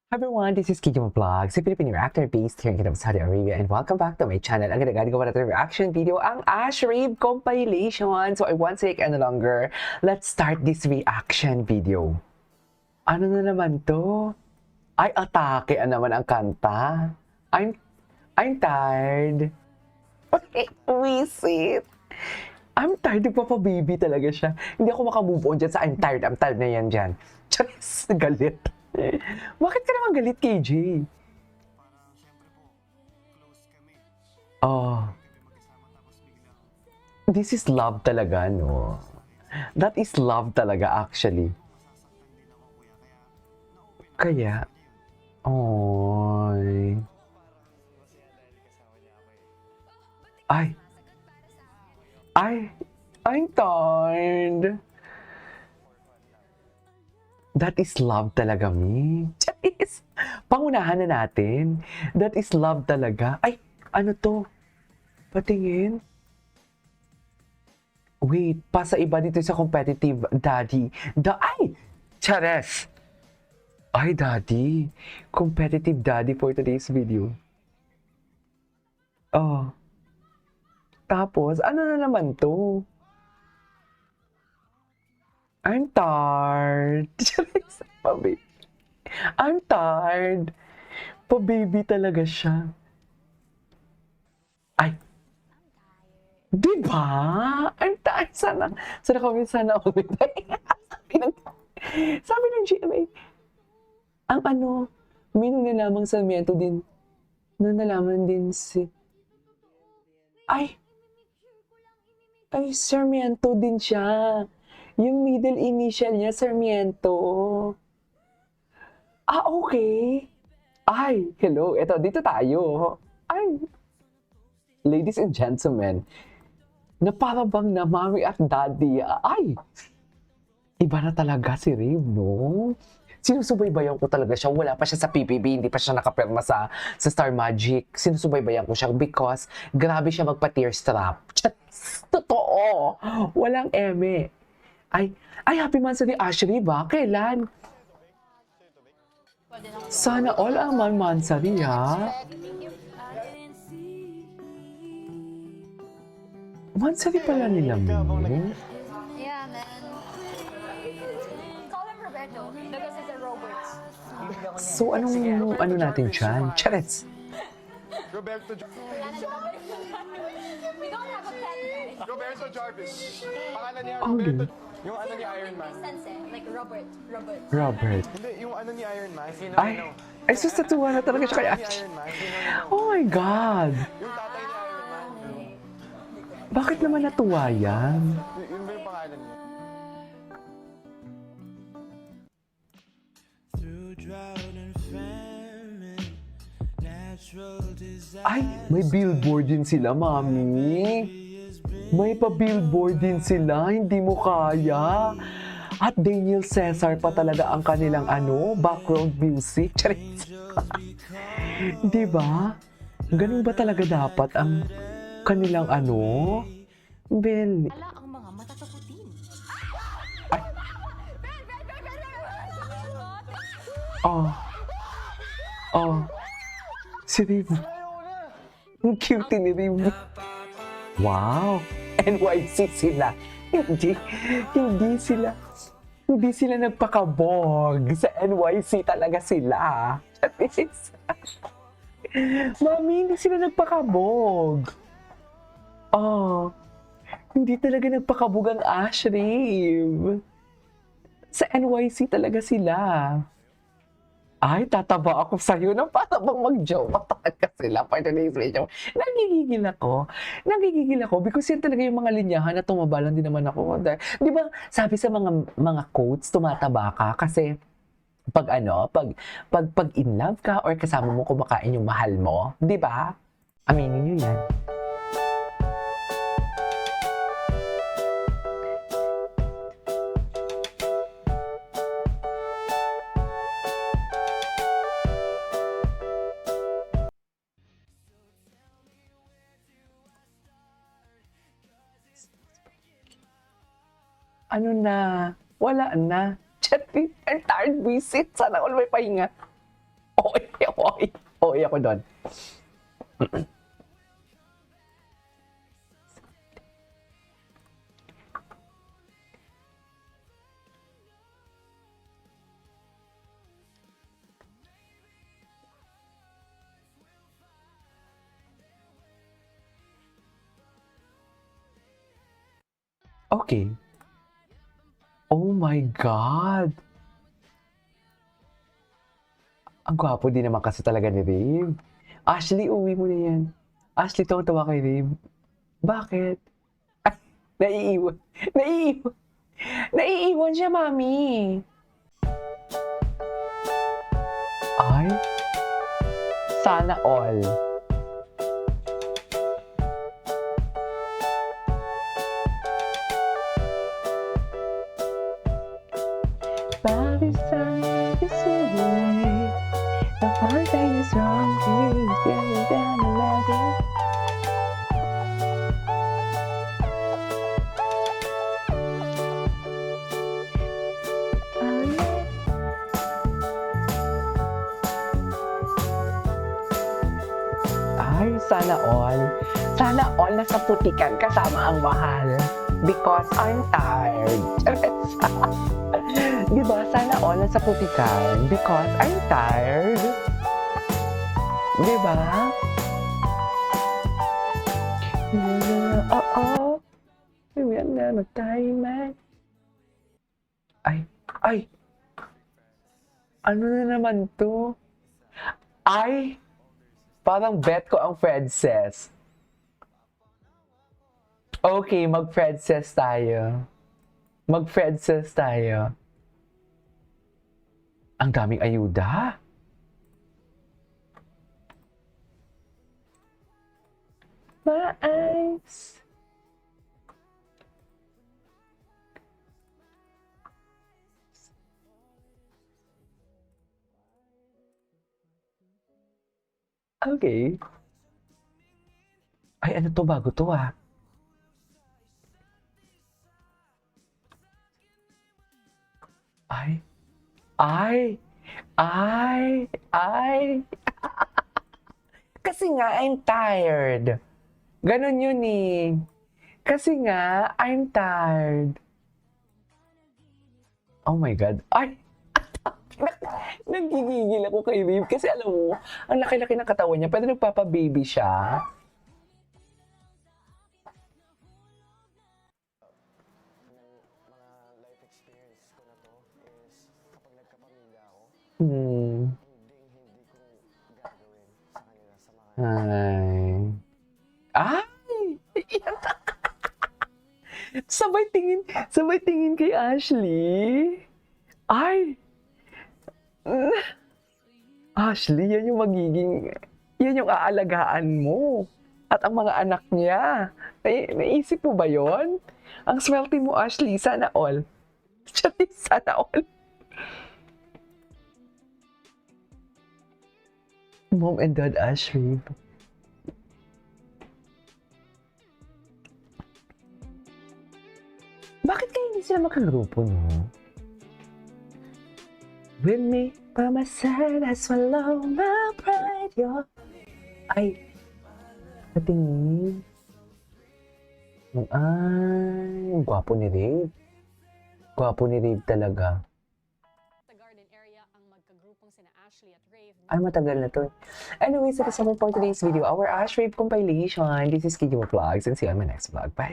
Hi everyone, this is Kiki Vlogs, a Filipino reactor based here in Kingdom of Saudi Arabia, and welcome back to my channel. Ang ginagawa natin reaction video, ang Ash Rave compilation. So I won't take any longer. Let's start this reaction video. Ano na naman to? Ay, atake naman ang kanta. I'm tired. Wisit. I'm tired. Nagpapababy talaga siya. Hindi ako makamove on dyan sa I'm tired na yan dyan. Charis, galit. Bakit ka naman galit, KJ? Oh, this is love talaga, no? That is love talaga, actually. Kaya, oy. Ay, I'm tired. That is love talaga, mi. Charis. Pangunahan na natin. That is love talaga. Ay, ano to? Patingin. Wait, pa sa iba dito sa competitive, daddy. Ay! Chares! Ay, daddy. Competitive daddy for today's video. Oh. Tapos, ano na naman to? I'm tired. Chares, pabi. I'm tired. Pa-baby talaga siya. Ay, di ba? I'm tired. Sana kami, sana ulit. Sabi ng GMA, ang ano, may nung nalamang Sarmiento din, nung nalaman din si, ay, Sarmiento din siya. Yung middle initial niya, Sarmiento. Ah, okay. Ay, hello. Eto, dito tayo. Ay, ladies and gentlemen, na para bang na mommy at daddy. Ay, iba na talaga si Rave, no? Sinusubaybayan ko talaga siya. Wala pa siya sa PBB, hindi pa siya nakapirma sa Star Magic. Sinusubaybayan ko siya because grabe siya magpa-tear strap. Totoo. Walang eme. Ay, happy monthsary Ashley ba? Kailan? Sana all ang monthsary, ha? Monthsary pala nila, Min. Yeah, man. Call him Roberto because he's a Robert. So, anong ano natin dyan? Charets. Roberto We don't have a pet, guys. Roberto Jarvis. Pangalan niya Ang Roberto. galing. Yung ano ni Iron Man. Makes sense eh. Like Robert. Robert. Hindi, yung ano ni Iron Man. Ay, susatuwa na talaga siya kay Ni Ash. Iron Man. Sino yun? Oh my God! Yung tatay ni Iron Man. Bakit naman natuwa yan? Yun ba yung pangalan niya? Ay, may billboard din sila, mami. May pa-billboard din sila, hindi mo kaya. At Daniel Cesar pa talaga ang kanilang background music. Charis. Di ba? Ganun ba talaga dapat ang kanilang Bel. Ala ang mga matatakutin. Oh. Oh. Si Riv. Ang cute ni Riv. Wow. NYC sila. Hindi sila nagpakabog. Sa NYC talaga sila. Mami, hindi sila nagpakabog. Oh. Hindi talaga nagpakabog ang Ash Rave. Sa NYC talaga sila. Ay, tataba ako sa'yo na para bang mag-jowa talaga sila for today's video. Nagigigil ako because yan talaga yung mga linyahan na tumaba lang din naman ako. Di ba, sabi sa mga quotes, tumataba ka kasi pag in love ka or kasama mo kumakain yung mahal mo, di ba? Aminin nyo yan. Ano na, wala na. Chat, I'm tired, visit. Sana all may pahinga. OA ako doon. Okay. Oh my God! Ang gwapo din naman kasi talaga ni Rave. Ashley, uwi mo na yan. Ashley, tawa kay Rave. Bakit? Ay, naiiwan. Naiiwan. Naiiwan siya, mami. Ay, sana all. Bobby's time is away. The whole thing is wrong. He's getting down the ladder. Oh yeah. Ay, sana all. Sana all nasa putikan kasama ang mahal. Because I'm tired. Diba? Sana all nasa putikan. Because I'm tired. Diba? Oo. Yan na, magtayo man. Ay. Ano na naman to? Ay. Parang bet ko ang Fred says. Okay, mag-Fred says tayo. Mag-Fred says tayo. Ang daming ayuda. My eyes. Okay. Ay, ano to? Bago to ah. Ay. Ay. Ay. Ay. Kasi nga, I'm tired. Ganon yun eh. Kasi nga, I'm tired. Oh my God. Ay! Nagigigil ako kay Rave kasi alam mo, ang laki-laki ng katawan niya, pero nagpapa-baby siya. Mga life experience ko na to is kapag nagkapamilya ako, Hmm. hindi ko gagawin sa kanila sa mga Ay! Sabay tingin kay Ashley. Ay! Ashley, yan yung aalagaan mo. At ang mga anak niya. Naisip mo ba yon? Ang swerte mo, Ashley, sana all. Sana all. Mom and Dad Ashley. Bakit kaya hindi sila makagrupo, no? With me, by my side, I swallow my pride. Ay, patingin. Ay, gwapo ni Rave. Gwapo ni Rave talaga. Sa garden area ang magkagrupong sina Ashley at Rave. Ay, matagal na to. Anyways, that is all for today's video. Our Ash Rave compilation. This is Kidyo Vlogs and see you on my next vlog. Bye!